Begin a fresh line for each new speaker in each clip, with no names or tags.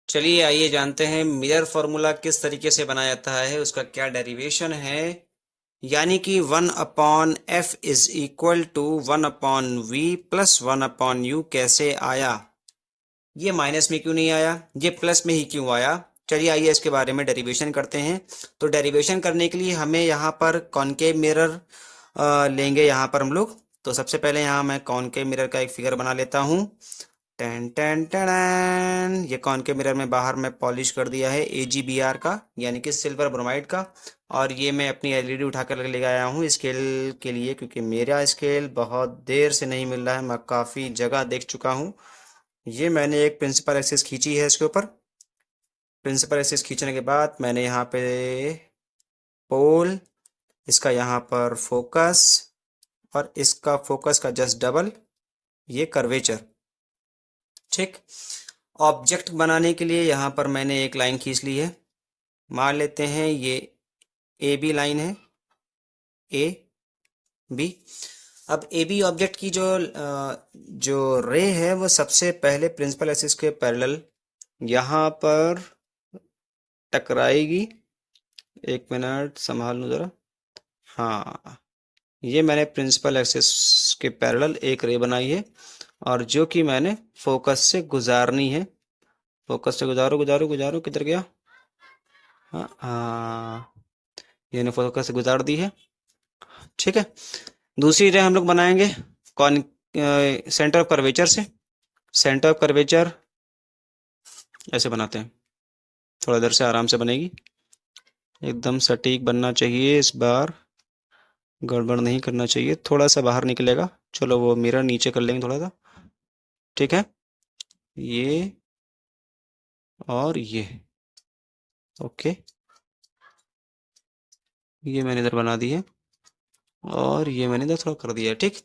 चलिए आइए जानते हैं मिरर फॉर्मूला किस तरीके से बनाया जाता है, उसका क्या डेरिवेशन है। यानी कि 1/f is equal to 1/v plus 1/u कैसे आया। ये माइनस में क्यों नहीं आया, ये प्लस में ही क्यों आया। चलिए आइए इसके बारे में डेरिवेशन करते हैं। तो डेरिवेशन करने के लिए हमें यहाँ पर कॉनकेव मिरर लेंगे यहाँ पर हम लोग। तो सबसे पहले यहाँ मैं कॉनकेव मिरर का एक फिगर बना लेता हूँ। टेन टेन टेन, ये कॉनकेव मिरर में बाहर में पॉलिश कर दिया है AgBr का, यानी कि सिल्वर ब्रोमाइड का। और ये मैं अपनी एलईडी उठाकर ले आया हूँ स्केल के लिए, क्योंकि मेरा स्केल बहुत देर से नहीं मिल रहा है, मैं काफ़ी जगह देख चुका हूँ। ये मैंने एक प्रिंसिपल एक्सिस खींची है इसके ऊपर। प्रिंसिपल एक्सिस खींचने के बाद मैंने यहाँ पे पोल, इसका यहाँ पर फोकस और इसका फोकस का जस्ट डबल, ये कर्वेचर। ठीक। ऑब्जेक्ट बनाने के लिए यहाँ पर मैंने एक लाइन खींच ली है। मान लेते हैं ये AB लाइन है, AB। अब AB ऑब्जेक्ट की जो रे है वो सबसे पहले प्रिंसिपल एक्सिस के पैरेलल यहाँ पर टकराएगी। एक मिनट संभाल लूँ ज़रा। हाँ, ये मैंने प्रिंसिपल एक्सिस के पैरेलल एक रे बनाई है, और जो कि मैंने फोकस से गुजारनी है। फोकस से गुजारो गुजारो गुजारो, किधर गया। हाँ हाँ, ये फोकस से गुजार दी है। ठीक है। दूसरी रे हम लोग बनाएंगे कौन, सेंटर ऑफ कर्वेचर से। सेंटर ऑफ कर्वेचर ऐसे बनाते हैं, थोड़ा देर से आराम से बनेगी, एकदम सटीक बनना चाहिए। इस बार गड़बड़ नहीं करना चाहिए, थोड़ा सा बाहर निकलेगा। चलो वो मिरर नीचे कर लेंगे थोड़ा सा। ठीक है, ये और ये। ओके, ये मैंने इधर बना दी है और ये मैंने इधर थोड़ा कर दिया है। ठीक।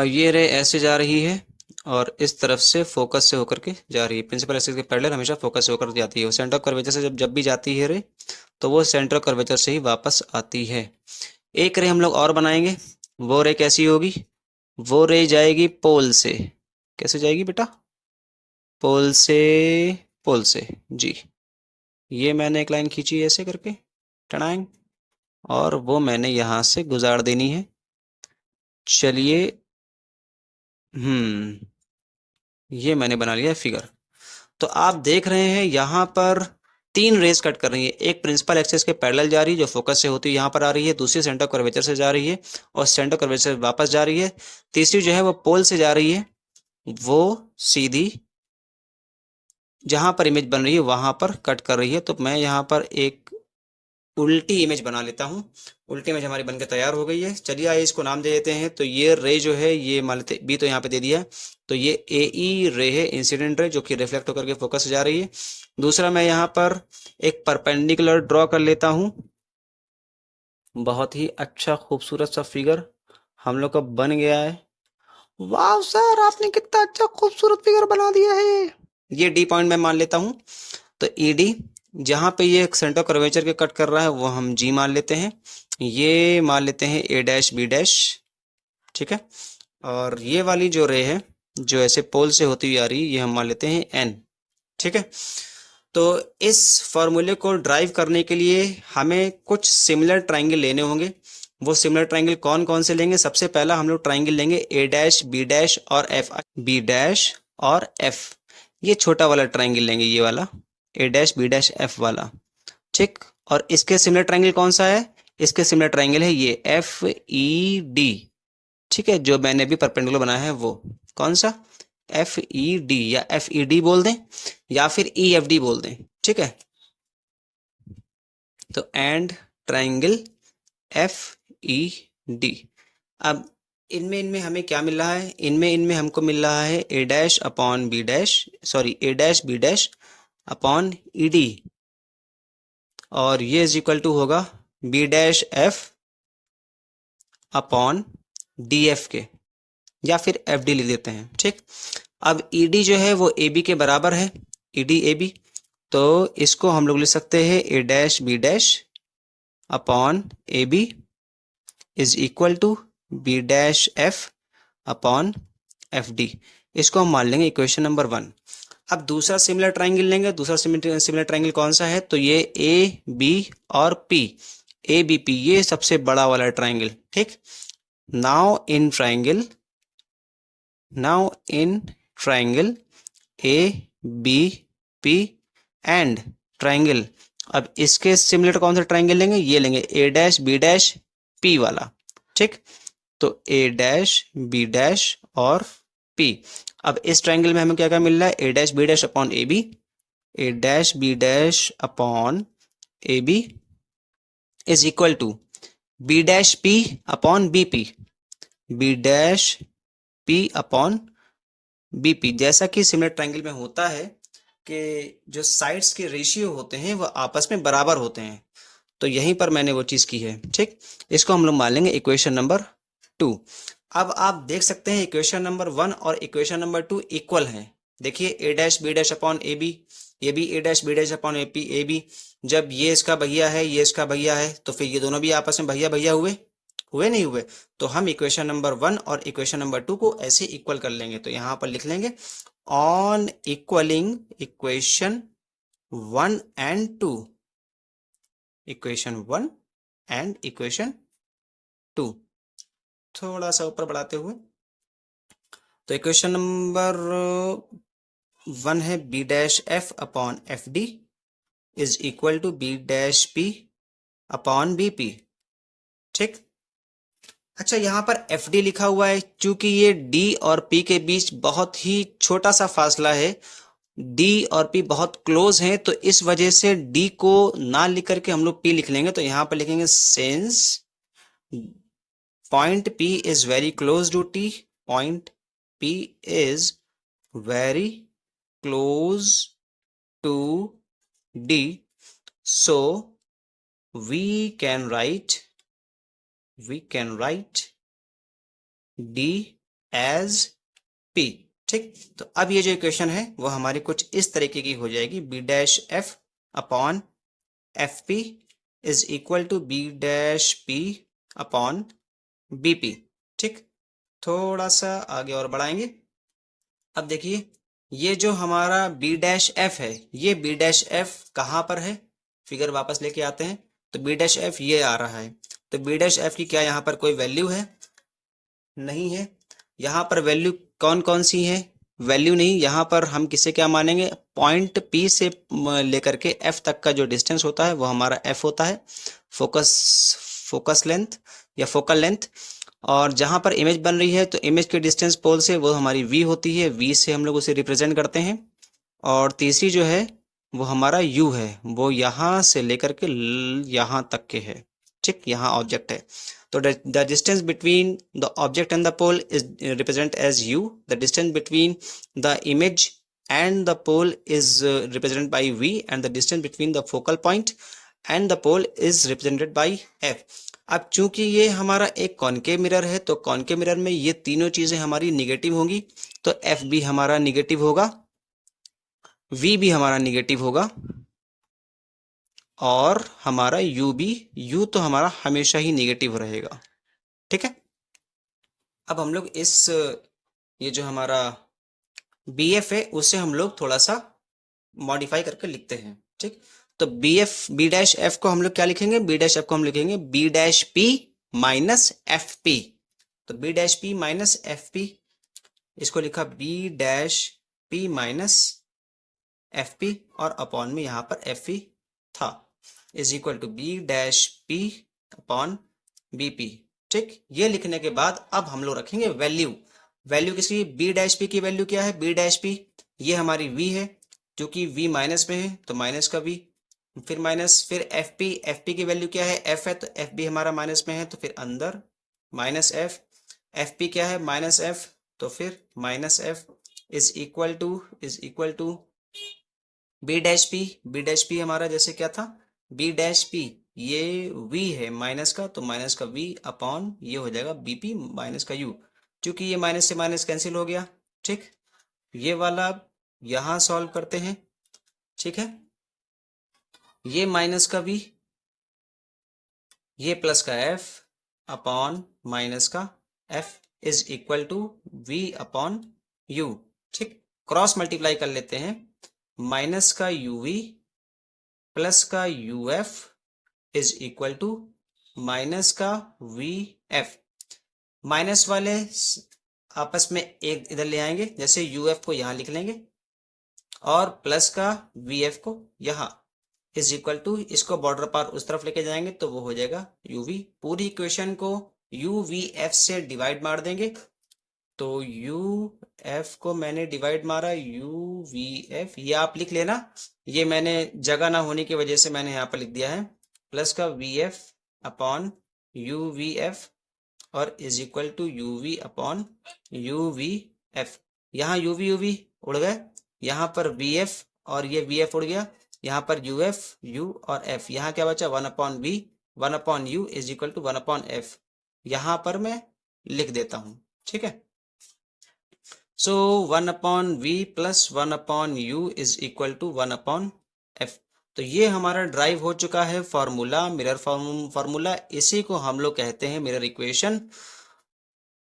ये रे ऐसे जा रही है और इस तरफ से फोकस से होकर के जा रही है। प्रिंसिपल एक्सिस के पैरेलल हमेशा फोकस से होकर जाती है। वो सेंटर ऑफ कर्वेचर से जब भी जाती है रे, तो वो सेंटर ऑफ कर्वेचर से ही वापस आती है। एक रे हम लोग और बनाएंगे। वो रे कैसी होगी, वो रे जाएगी पोल से। कैसे जाएगी बेटा, पोल से, पोल से जी। ये मैंने एक लाइन खींची ऐसे करके टणांग, और वो मैंने यहाँ से गुजार देनी है। चलिए, ये मैंने बना लिया फिगर। तो आप देख रहे हैं यहाँ पर तीन रेस कट कर रही है। एक प्रिंसिपल एक्सिस के पैरेलल जा रही है जो फोकस से होती है यहाँ पर आ रही है, दूसरी सेंटर कर्वेचर से जा रही है और सेंटर कर्वेचर से वापस जा रही है, तीसरी जो है वो पोल से जा रही है, वो सीधी जहां पर इमेज बन रही है वहां पर कट कर रही है। तो मैं यहाँ पर एक उल्टी इमेज बना लेता हूँ। उल्टी इमेज हमारी बनकर तैयार हो गई है। चलिए आइए इसको नाम दे देते हैं। तो ये रे जो है, ये मान लेते बी, तो यहाँ पे दे दिया है। तो ये AE रे है, इंसिडेंट रे, जो कि रिफ्लेक्ट होकर के फोकस से जा रही है। दूसरा मैं यहाँ पर एक परपेंडिकुलर ड्रॉ कर लेता हूँ। बहुत ही अच्छा खूबसूरत सा फिगर हम लोग का बन गया है। वाह सर, आपने कितना अच्छा खूबसूरत फिगर बना दिया है। ये D पॉइंट मैं मान लेता हूँ। तो ED, जहाँ पे ये सेंटर कर्वेचर के कट कर रहा है वो हम G मान लेते हैं। ये मान लेते हैं A', B'। ठीक है। और ये वाली जो रे है जो ऐसे पोल से होती हुई आ रही है, ये हम मान लेते हैं N। ठीक है। तो इस फॉर्मूले को ड्राइव करने के लिए हमें कुछ सिमिलर ट्राइंगल लेने होंगे। वो सिमिलर ट्राइंगल कौन कौन से लेंगे, सबसे पहला हम लोग ट्राइंगल लेंगे A', B' और F। B' और F, ये छोटा वाला ट्राइंगल लेंगे, ये वाला A', B', F वाला। ठीक। और इसके सिमिलर ट्राइंगल कौन सा है, इसके सिमिलर ट्राइंगल है ये FED। ठीक है, जो मैंने भी परपेंडिकुलर बनाया है वो कौन सा, FED, या FED बोल दें या फिर EFD बोल दें। ठीक है। तो एंड ट्राइंगल FED। अब इनमें इनमें हमें क्या मिल रहा है, इनमें इनमें हमको मिल रहा है A'/B', sorry A', B' upon ED, और ये इज इक्वल टू होगा B', F अपॉन DF के, या फिर FD लिख देते हैं। ठीक। अब ED जो है वो AB के बराबर है, ED AB, तो इसको हम लोग लिख सकते हैं A', B' upon AB is equal to B', F upon FD। इसको हम मान लेंगे इक्वेशन नंबर 1। अब दूसरा सिमिलर ट्राइंगल लेंगे। दूसरा सिमिलर ट्राइंगल कौन सा है? तो ये ए बी और पी, ए बी पी, ये सबसे बड़ा वाला ट्राइंगल। ठीक, now in triangle A B P and triangle, अब इसके सिमिलर कौन सा ट्राइंगल लेंगे? ये लेंगे A dash B dash P वाला। ठीक, तो ए डैश बी डैश और पी। अब इस ट्राइंगल में हमें क्या क्या मिल रहा है? A dash B dash upon A B, A dash B dash upon A B is equal to B dash P upon B P, B dash P upon B P. जैसा कि सिमिलर ट्राइंगल में होता है कि जो sides के ratio होते हैं वो आपस में बराबर होते हैं, तो यहीं पर मैंने वो चीज़ की है। ठीक, इसको हम लोग मान लेंगे इक्वेशन नंबर 2। अब आप देख सकते हैं इक्वेशन नंबर 1 और इक्वेशन नंबर 2 इक्वल हैं। देखिए A dash B dash upon A B, ये भी A dash B dash upon A B. जब ये इसका भैया है, ये इसका भैया है, तो फिर ये दोनों भी आपस में भैया भैया हुए नहीं हुए? तो हम इक्वेशन नंबर 1 और इक्वेशन नंबर 2 को ऐसे इक्वल कर लेंगे। तो यहां पर लिख लेंगे on equalling equation 1 and 2, equation 1 and equation 2, थोड़ा सा ऊपर बढ़ाते हुए। तो इक्वेशन नंबर 1 है B dash F upon F D is equal to B dash P upon B P. ठीक, अच्छा यहाँ पर एफ डी लिखा हुआ है, चूंकि ये डी और पी के बीच बहुत ही छोटा सा फासला है, डी और पी बहुत क्लोज हैं, तो इस वजह से डी को ना लिख करके हम लोग पी लिख लेंगे। तो यहां पर लिखेंगे since point P is very close to T, point P is very close to D, so we can write D as P। ठीक, तो अब ये जो इक्वेशन है वो हमारी कुछ इस तरीके की हो जाएगी, B dash F upon F P is equal to B dash P upon BP. ठीक, थोड़ा सा आगे और बढ़ाएंगे। अब देखिए ये जो हमारा बी डैश एफ है, ये बी डैश एफ कहाँ पर है? फिगर वापस लेके आते हैं। तो बी डैश एफ ये आ रहा है, तो बी डैश एफ की क्या यहाँ पर कोई वैल्यू है? नहीं है। यहाँ पर वैल्यू कौन कौन सी है? वैल्यू नहीं। यहाँ पर हम किसे क्या मानेंगे? पॉइंट पी से लेकर के एफ तक का जो डिस्टेंस होता है वो हमारा एफ होता है, फोकस लेंथ या फोकल लेंथ। और जहां पर इमेज बन रही है तो इमेज के डिस्टेंस पोल से वो हमारी वी होती है, वी से हम लोग उसे रिप्रेजेंट करते हैं। और तीसरी जो है वो हमारा यू है, वो यहां से लेकर के यहां तक के है। ठीक, यहाँ ऑब्जेक्ट है, तो the distance between the object and the pole is represent as U, the distance between the image and the pole is represented by V, and the distance between the focal point and the pole is represented by F। अब चूंकि ये हमारा एक concave mirror है, तो concave mirror में ये तीनों चीजें हमारी निगेटिव होंगी, तो F भी हमारा निगेटिव होगा, V भी हमारा निगेटिव होगा, और हमारा U तो हमारा हमेशा ही निगेटिव रहेगा। ठीक है, अब हम लोग इस ये जो हमारा BF है उसे हम लोग थोड़ा सा मॉडिफाई करके लिखते हैं। ठीक, तो बी डैश एफ को हम लोग क्या लिखेंगे? बी डैश एफ को हम लिखेंगे B dash P minus F P. तो B dash P minus F P, इसको लिखा B dash P minus F P, और अपॉन में यहां पर एफ पी था, is equal to B dash P upon B P. ठीक, ये लिखने के बाद अब हम लोग रखेंगे वैल्यू किसकी? बी डैश पी की वैल्यू क्या है? बी डैश पी ये हमारी वी है, क्योंकि v माइनस में है तो माइनस का v, फिर माइनस, फिर एफ पी की वैल्यू क्या है? f है, तो एफ भी हमारा माइनस में है, तो फिर अंदर माइनस एफ पी क्या है? माइनस f, तो फिर minus f is equal to B dash P हमारा जैसे क्या था? बी डैश पी ये v है माइनस का, तो माइनस का v अपॉन ये हो जाएगा bp माइनस का u, क्योंकि ये माइनस से माइनस कैंसिल हो गया। ठीक, ये वाला यहां सॉल्व करते हैं। ठीक है, ये माइनस का v, ये प्लस का f अपॉन माइनस का f is equal to v upon u। ठीक, क्रॉस मल्टीप्लाई कर लेते हैं, माइनस का यूवी प्लस का UF is equal to minus का वी एफ। माइनस वाले आपस में एक इधर ले आएंगे, जैसे यूएफ को यहां लिख लेंगे और प्लस का वी एफ को यहां इज इक्वल टू, इसको बॉर्डर पार उस तरफ लेके जाएंगे तो वो हो जाएगा यूवी। पूरी इक्वेशन को यू वी एफ से डिवाइड मार देंगे, तो यू एफ को मैंने डिवाइड मारा यू वी एफ, ये आप लिख लेना, ये मैंने जगह ना होने की वजह से मैंने यहाँ पर लिख दिया है, प्लस का V F upon U V F और is equal to U V upon U V F. यहाँ यूवी उड़ गए, यहाँ पर वी एफ और ये वी एफ उड़ गया, यहाँ पर यू एफ यू और एफ, यहाँ क्या बचा 1 upon V 1 upon U is equal to 1 upon F, यहाँ पर मैं लिख देता हूं, ठीक है। So 1 upon V plus 1 upon U is equal to 1 upon F. तो ये हमारा ड्राइव हो चुका है फॉर्मूला, मिरर फॉर्मूला, इसी को हम लोग कहते हैं मिरर इक्वेशन।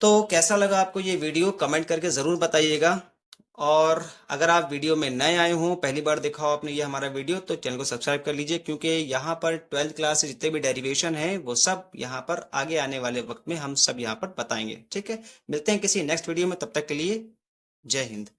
तो कैसा लगा आपको ये वीडियो, कमेंट करके ज़रूर बताइएगा। और अगर आप वीडियो में नए आए हों, पहली बार देखा हो आपने ये हमारा वीडियो, तो चैनल को सब्सक्राइब कर लीजिए, क्योंकि यहाँ पर 12th क्लास से जितने भी डेरिवेशन हैं वो सब यहाँ पर आगे आने वाले वक्त में हम सब यहाँ पर बताएंगे, ठीक है। मिलते हैं किसी नेक्स्ट वीडियो में, तब तक के लिए जय हिंद।